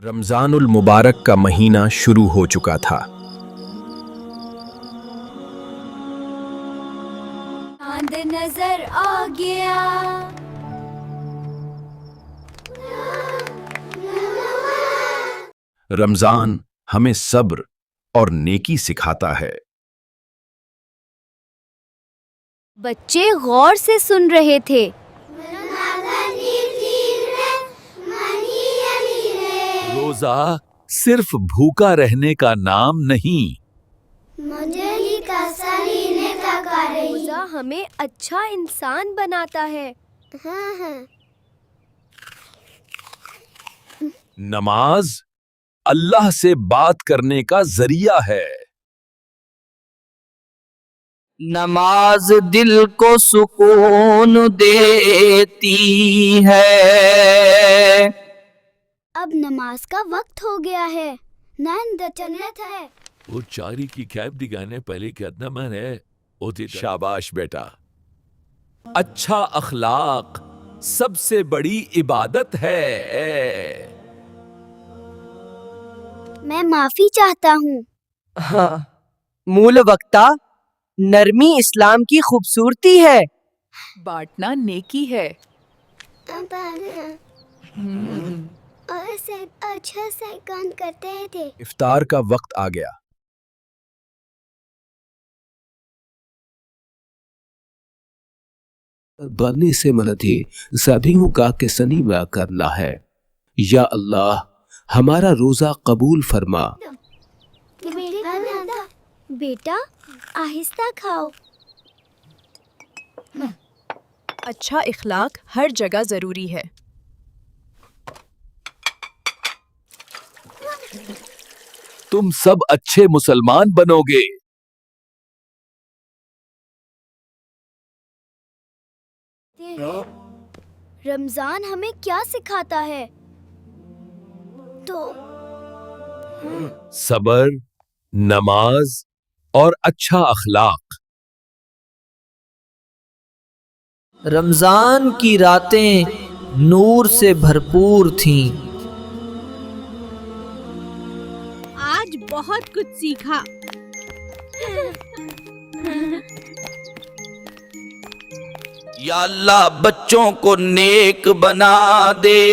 رمضان المبارک کا مہینہ شروع ہو چکا تھا۔ چاند نظر آ گیا، رمضان ہمیں صبر اور نیکی سکھاتا ہے۔ بچے غور سے سن رہے تھے۔ روزہ صرف بھوکا رہنے کا نام نہیں، روزہ ہمیں اچھا انسان بناتا ہے۔ نماز اللہ سے بات کرنے کا ذریعہ ہے۔ نماز دل کو سکون دیتی ہے۔ اب نماز کا وقت ہو گیا ہے، نیند جنت ہے۔ وہ چاری کی کیپ دکھانے پہلے کتنا من ہے شاباش بیٹا۔ اچھا اخلاق سب سے بڑی عبادت ہے۔ میں معافی چاہتا ہوں۔ ہاں، مول وقتا نرمی اسلام کی خوبصورتی ہے۔ بانٹنا نیکی ہے۔ اچھا سے کام کرتے تھے۔ افطار کا وقت آ گیا۔ بننے سے منتی سبھیوں کا کسنی میں کرنا ہے۔ یا اللہ ہمارا روزہ قبول فرما۔ بیٹا آہستہ کھاؤ۔ اچھا اخلاق ہر جگہ ضروری ہے۔ تم سب اچھے مسلمان بنو گے۔ رمضان ہمیں کیا سکھاتا ہے؟ تو صبر، نماز اور اچھا اخلاق۔ رمضان کی راتیں نور سے بھرپور تھیں۔ آج بہت کچھ سیکھا۔ یا اللہ بچوں کو نیک بنا دے۔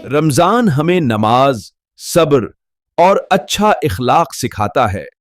رمضان ہمیں نماز، صبر اور اچھا اخلاق سکھاتا ہے۔